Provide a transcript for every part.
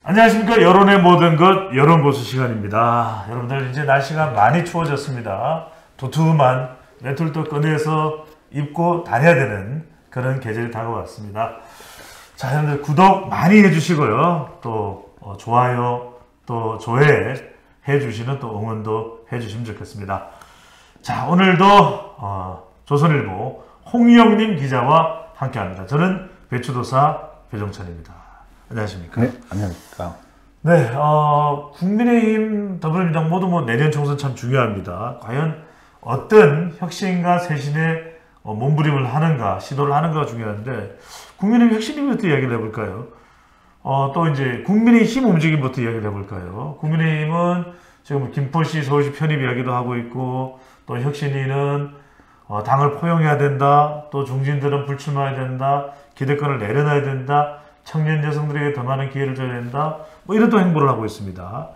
안녕하십니까. 여론의 모든 것 여론보수 시간입니다. 여러분들 이제 날씨가 많이 추워졌습니다. 도톰한 외투를 꺼내서 입고 다녀야 되는 그런 계절이 다가왔습니다. 자, 여러분들 구독 많이 해주시고요. 또 좋아요, 또 조회 해주시는 또 응원도 해주시면 좋겠습니다. 자, 오늘도 조선일보 홍영님 기자와 함께합니다. 저는 배추도사 배종찬입니다. 안녕하십니까? 네, 안녕하십니까? 네, 국민의힘, 더불어민주당 모두 내년 총선 참 중요합니다. 과연 어떤 혁신과 쇄신에 몸부림을 하는가, 시도를 하는가가 중요한데, 국민의힘 혁신부터 이야기를 해볼까요? 또 이제 국민의힘 움직임부터 이야기를 해볼까요? 국민의힘은 지금 김포시, 서울시 편입 이야기도 하고 있고, 또 혁신위는 당을 포용해야 된다, 또 중진들은 불출마해야 된다, 기대권을 내려놔야 된다, 청년 여성들에게 더 많은 기회를 줘야 된다, 이런 또 행보를 하고 있습니다.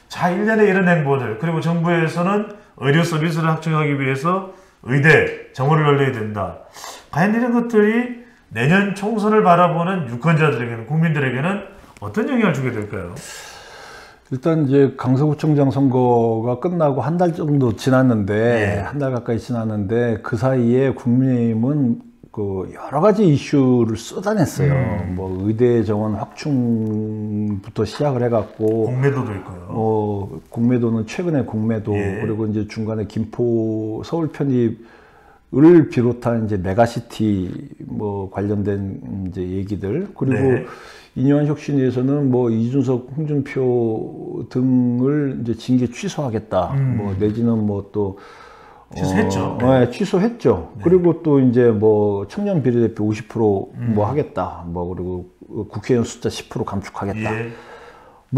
자, 일련의 이런 행보들, 그리고 정부에서는 의료 서비스를 확충하기 위해서 의대, 정원을 열려야 된다. 과연 이런 것들이 내년 총선을 바라보는 유권자들에게는, 국민들에게는 어떤 영향을 주게 될까요? 일단 이제 강서구청장 선거가 끝나고 한 달 정도 지났는데, 한 달 가까이 지났는데, 그 사이에 국민의힘은 여러 가지 이슈를 쏟아냈어요. 의대 정원 확충부터 시작을 해갖고. 공매도도 있고요. 공매도는 최근에 공매도, 그리고 이제 중간에 김포 서울 편입을 비롯한 이제 메가시티 관련된 이제 얘기들. 그리고 이념한 혁신위에서는 이준석, 홍준표 등을 이제 징계 취소하겠다. 내지는 또 취소했죠. 네, 취소했죠. 그리고 또 이제 청년 비례대표 50% 하겠다. 그리고 국회의원 숫자 10% 감축하겠다.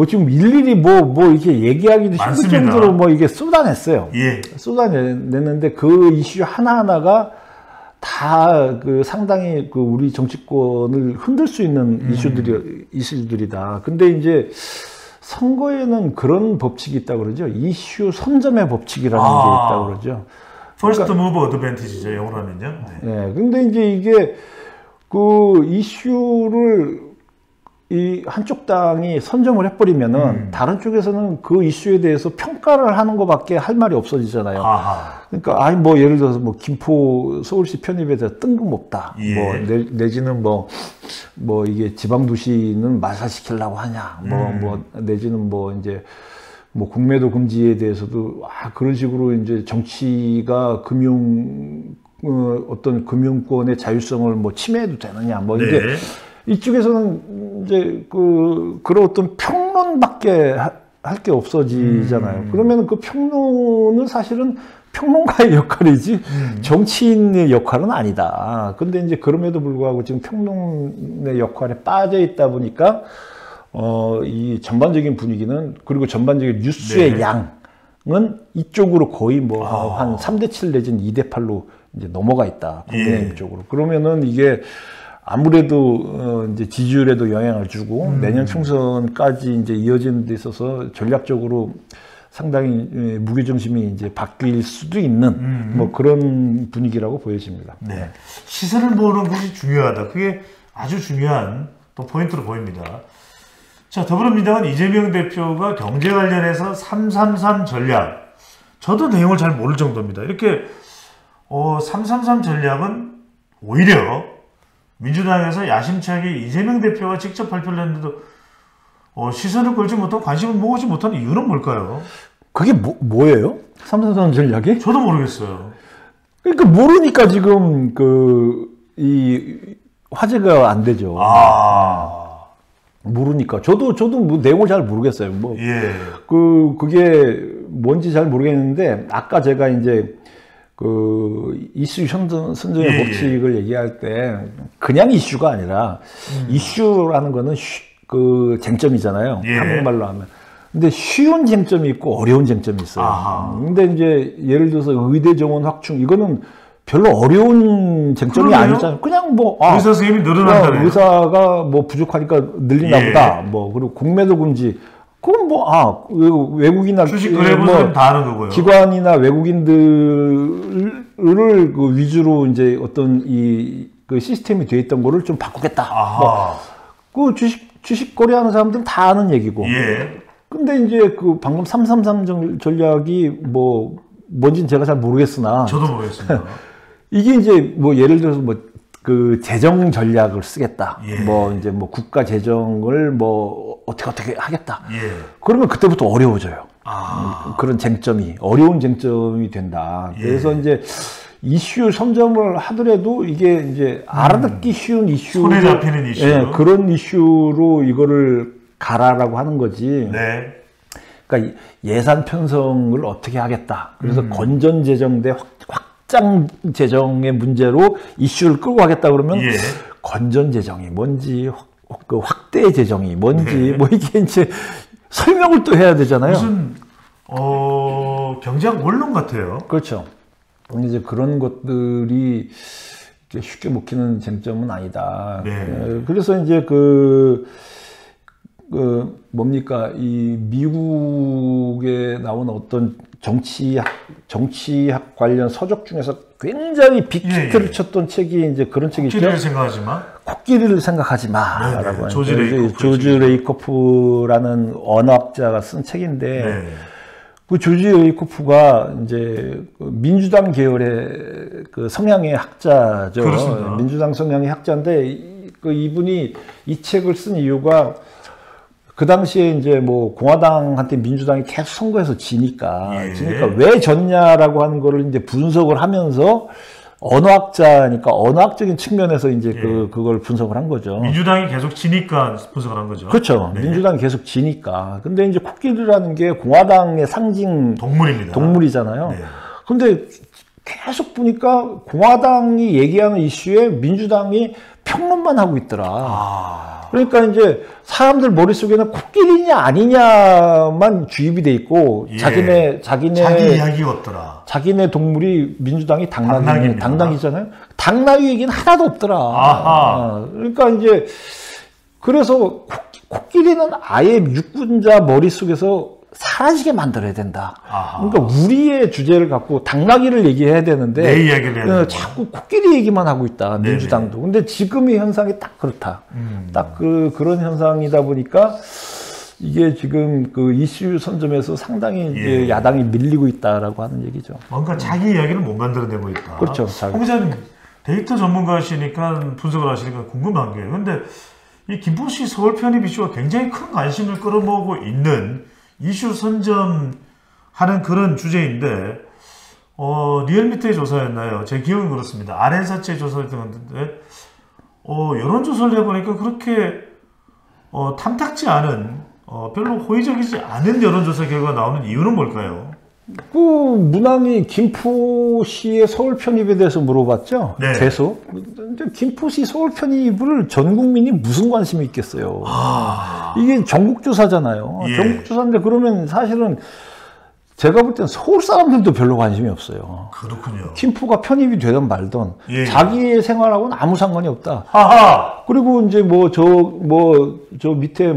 지금 일일이 이렇게 얘기하기도 힘들 정도로 이게 쏟아냈어요. 쏟아냈는데 그 이슈 하나하나가 다 상당히 우리 정치권을 흔들 수 있는 이슈들이다. 근데 이제 선거에는 그런 법칙이 있다고 그러죠. 이슈 선점의 법칙이라는 게 있다고 그러죠. 퍼스트 무브 어드밴티지죠, 영어로 하면요. 네. 근데 이제 이게 이슈를 한쪽 당이 선점을 해버리면은 다른 쪽에서는 그 이슈에 대해서 평가를 하는 것밖에 할 말이 없어지잖아요. 그러니까 예를 들어서 김포 서울시 편입에 대해서 뜬금없다. 내지는 이게 지방 도시는 말살시키려고 하냐. 내지는 이제 공매도 금지에 대해서도 그런 식으로 이제 정치가 어떤 금융권의 자율성을 침해해도 되느냐. 이제 이쪽에서는 이제 그런 어떤 평론밖에 할 게 없어지잖아요. 그러면 그 평론은 사실은 평론가의 역할이지 정치인의 역할은 아니다. 근데 이제 그럼에도 불구하고 지금 평론의 역할에 빠져 있다 보니까 이 전반적인 분위기는, 그리고 전반적인 뉴스의 양은 이쪽으로 거의 한 3대7 내지는 2대8로 이제 넘어가 있다. 국민의힘 쪽으로. 그러면은 이게 아무래도 이제 지지율에도 영향을 주고 내년 총선까지 이제 이어지는 데 있어서 전략적으로 상당히 무게중심이 이제 바뀔 수도 있는 그런 분위기라고 보여집니다. 네. 시선을 모으는 것이 중요하다. 그게 아주 중요한 또 포인트로 보입니다. 자, 더불어민주당은 이재명 대표가 경제 관련해서 333 전략, 저도 내용을 잘 모를 정도입니다. 이렇게 333 전략은 오히려 민주당에서 야심차게 이재명 대표가 직접 발표를 했는데도 시선을 끌지 못하고 관심을 모으지 못하는 이유는 뭘까요? 그게 뭐예요? 333 전략이? 저도 모르겠어요. 그러니까 모르니까 지금 이 화제가 안 되죠. 모르니까. 저도 내용을 잘 모르겠어요. 그게 뭔지 잘 모르겠는데, 아까 제가 이제 이슈 선정의 법칙을 얘기할 때, 그냥 이슈가 아니라, 이슈라는 거는 쟁점이잖아요. 한국말로 하면. 근데 쉬운 쟁점이 있고 어려운 쟁점이 있어요. 근데 이제 예를 들어서 의대 정원 확충, 이거는 별로 어려운 쟁점이 아니잖아요. 그냥 의사 선생님이 늘어난다네요. 의사가 부족하니까 늘리나 보다. 그리고 공매도 금지. 그건 외국이나 주식 거래부는 다 하는 거고요. 기관이나 외국인들을 위주로 이제 어떤 그 시스템이 돼 있던 거를 좀 바꾸겠다. 그 주식 거래하는 사람들은 다 아는 얘기고. 예. 근데 이제 그 방금 333 전략이 뭔지는 제가 잘 모르겠으나. 저도 모르겠습니다. 이게 이제 뭐 예를 들어서 뭐 그 재정 전략을 쓰겠다. 예. 뭐 이제 뭐 국가 재정을 뭐 어떻게 하겠다. 예. 그러면 그때부터 어려워져요. 아. 그런 쟁점이 어려운 쟁점이 된다. 예. 그래서 이제 이슈 선점을 하더라도 이게 이제 알아듣기 쉬운 이슈, 손에 잡히는 이슈. 예, 그런 이슈로 이거를 가라라고 하는 거지. 네. 그러니까 예산 편성을 어떻게 하겠다. 그래서 건전 재정 대 확장 재정의 문제로 이슈를 끌고 가겠다 그러면 예. 건전 재정이 뭔지, 그 확대 재정이 뭔지, 네. 뭐 이게 이제 설명을 또 해야 되잖아요. 무슨 경제학 원론 같아요. 그렇죠. 근데 이제 그런 것들이 쉽게 먹히는 쟁점은 아니다. 네. 그래서 이제 뭡니까, 이 미국에 나온 어떤 정치학 관련 서적 중에서 굉장히 빅히트를 쳤던 책이 이제 그런 책이 있죠. 코끼리를 생각하지 마. 코끼리를 생각하지 마라고 하는 조지 레이코프라는 언어학자가 쓴 책인데 네. 그 조지 레이코프가 이제 민주당 계열의 그 성향의 학자죠. 그렇습니다. 민주당 성향의 학자인데 이분이 이 책을 쓴 이유가 그 당시에 이제 뭐 공화당한테 민주당이 계속 선거에서 지니까 왜 졌냐라고 하는 거를 이제 분석을 하면서 언어학자니까 언어학적인 측면에서 이제 그걸 분석을 한 거죠. 민주당이 계속 지니까 분석을 한 거죠. 그렇죠. 네. 민주당이 계속 지니까. 근데 이제 코끼리라는 게 공화당의 상징 동물입니다. 동물이잖아요. 네. 근데 계속 보니까 공화당이 얘기하는 이슈에 민주당이 평론만 하고 있더라. 그러니까 이제 사람들 머릿속에는 코끼리냐 아니냐만 주입이 돼 있고 자기 이야기였더라. 자기네 동물이 민주당이 당나귀입니다. 당나귀잖아요. 당나귀 얘기는 하나도 없더라. 그러니까 이제 그래서 코끼리는 아예 육군자 머릿속에서 사라지게 만들어야 된다. 그러니까 우리의 주제를 갖고 당나귀를 얘기해야 되는데 내 이야기를 해야 된다. 자꾸 코끼리 얘기만 하고 있다. 네네. 민주당도. 근데 지금의 현상이 딱 그렇다. 딱 그런 현상이다 보니까 이게 지금 그 이슈 선점에서 상당히 이제 야당이 밀리고 있다라고 하는 얘기죠. 뭔가 자기 이야기를 못 만들어내고 있다. 그렇죠. 홍 기자님 데이터 전문가시니까 분석을 하시니까 궁금한 게, 근데 이 김포시 서울 편입 이슈가 굉장히 큰 관심을 끌어모으고 있는 이슈 선점하는 그런 주제인데, 리얼미터의 조사였나요? 제 기억은 그렇습니다. RN사채 조사였던 건데, 여론조사를 해보니까 그렇게 탐탁지 않은, 별로 호의적이지 않은 여론조사 결과가 나오는 이유는 뭘까요? 그 문항이 김포시의 서울 편입에 대해서 물어봤죠. 네. 계속. 근데 김포시 서울 편입을 전 국민이 무슨 관심이 있겠어요. 이게 전국조사잖아요. 예. 전국조사인데 그러면 사실은 제가 볼 땐 서울 사람들도 별로 관심이 없어요. 그렇군요. 김포가 편입이 되든 말든 예. 자기의 생활하고는 아무 상관이 없다. 하하! 그리고 이제 저 밑에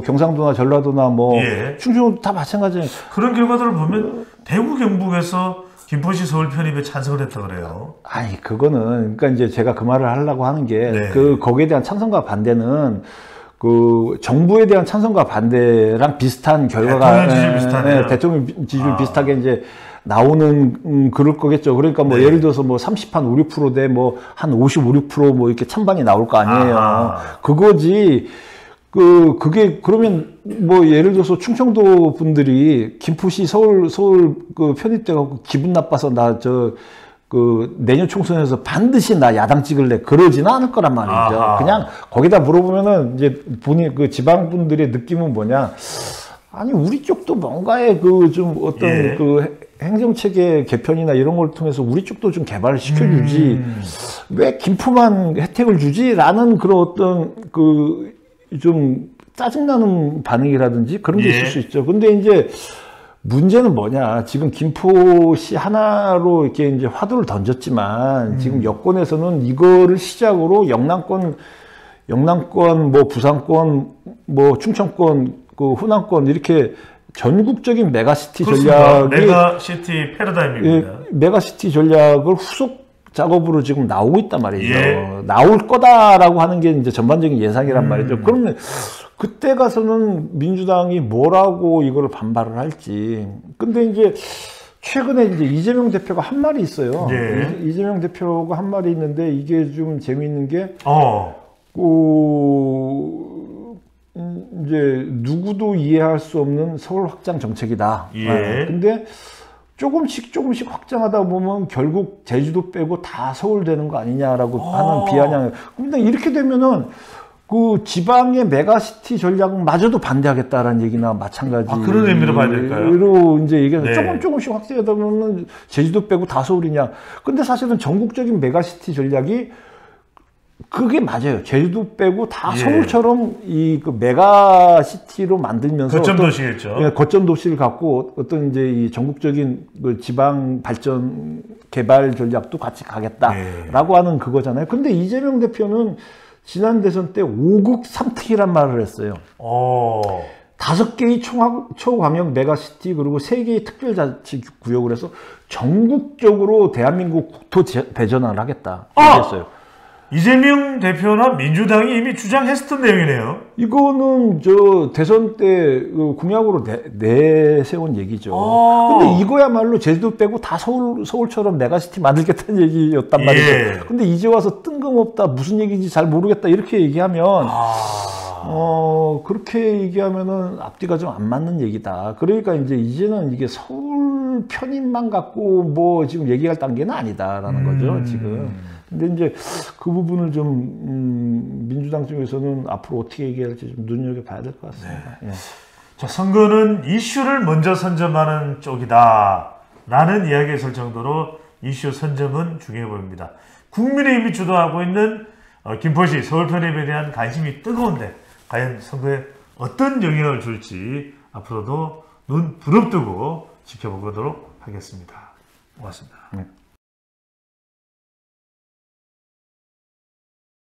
경상도나 전라도나 예. 충청도 다 마찬가지예요. 그런 결과들을 보면 대구 경북에서 김포시 서울 편입에 찬성을 했다 그래요. 아니 그거는 그러니까 이제 제가 그 말을 하려고 하는 게 네. 거기에 대한 찬성과 반대는 그 정부에 대한 찬성과 반대랑 비슷한 결과가 대통령 지지율 비슷하네요. 대통령 지지율 비슷하게 이제 나오는 그럴 거겠죠. 그러니까 뭐 네. 예를 들어서 뭐 30한 5, 6% 대 뭐 한 50, 5, 6% 이렇게 찬반이 나올 거 아니에요. 그거지. 그게 그러면 뭐 예를 들어서 충청도 분들이 김포시 서울 그 편입돼 갖고 기분 나빠서 내년 총선에서 반드시 나 야당 찍을래 그러지는 않을 거란 말이죠. 그냥 거기다 물어보면은 이제 본인 그 지방 분들의 느낌은 뭐냐? 아니 우리 쪽도 뭔가의 좀 어떤 그 행정체계 개편이나 이런 걸 통해서 우리 쪽도 좀 개발을 시켜주지 왜 김포만 혜택을 주지?라는 그런 어떤 좀 짜증나는 반응이라든지 그런 게 있을 수 있죠. 근데 이제 문제는 뭐냐. 지금 김포시 하나로 이렇게 이제 화두를 던졌지만 지금 여권에서는 이거를 시작으로 영남권, 뭐 부산권, 뭐 충청권, 그 호남권 이렇게 전국적인 메가시티 전략이 메가시티 패러다임입니다. 메가시티 전략을 후속 작업으로 지금 나오고 있단 말이죠. 예. 나올 거다라고 하는 게 이제 전반적인 예상이란 말이죠. 그러면 그때 가서는 민주당이 뭐라고 이걸 반발을 할지. 근데 이제 최근에 이제 이재명 대표가 한 말이 있어요. 예. 이재명 대표가 한 말이 있는데 이게 좀 재미있는 게, 이제 누구도 이해할 수 없는 서울 확장 정책이다. 예. 근데 조금씩 확장하다 보면 결국 제주도 빼고 다 서울 되는 거 아니냐라고 하는 비아냥. 근데 이렇게 되면은 그 지방의 메가시티 전략마저도 반대하겠다라는 얘기나 마찬가지. 그런 의미로 봐야 될까요? 로 이제 얘기해서 네. 조금씩 확대하다 보면 제주도 빼고 다 서울이냐. 근데 사실은 전국적인 메가시티 전략이 그게 맞아요. 제주도 빼고 다 예. 서울처럼 이 그 메가시티로 만들면서 거점 도시겠죠. 예, 거점 도시를 갖고 어떤 이제 이 전국적인 그 지방 발전 개발 전략도 같이 가겠다라고 하는 그거잖아요. 근데 이재명 대표는 지난 대선 때 5국 3특이란 말을 했어요. 5개의 초광역 메가시티 그리고 3개의 특별자치구역을 해서 전국적으로 대한민국 국토 대전환을 하겠다. 그랬어요. 이재명 대표나 민주당이 이미 주장했었던 내용이네요. 이거는 저 대선 때 공약으로 내세운 얘기죠. 근데 이거야말로 제주도 빼고 다 서울처럼 메가시티 만들겠다는 얘기였단 말이죠. 예. 근데 이제 와서 뜬금없다, 무슨 얘기인지 잘 모르겠다 이렇게 얘기하면 그렇게 얘기하면은 앞뒤가 좀 안 맞는 얘기다. 그러니까 이제는 이게 서울 편입만 갖고 뭐 지금 얘기할 단계는 아니다라는 거죠, 지금. 근데 이제 그 부분을 좀 민주당 쪽에서는 앞으로 어떻게 얘기할지 좀 눈여겨봐야 될 것 같습니다. 네. 예. 자, 선거는 이슈를 먼저 선점하는 쪽이다 라는 이야기가 있을 정도로 이슈 선점은 중요해 보입니다. 국민의힘이 주도하고 있는 김포시 서울 편입에 대한 관심이 뜨거운데 과연 선거에 어떤 영향을 줄지 앞으로도 눈 부릅뜨고 지켜보도록 하겠습니다. 고맙습니다. 네.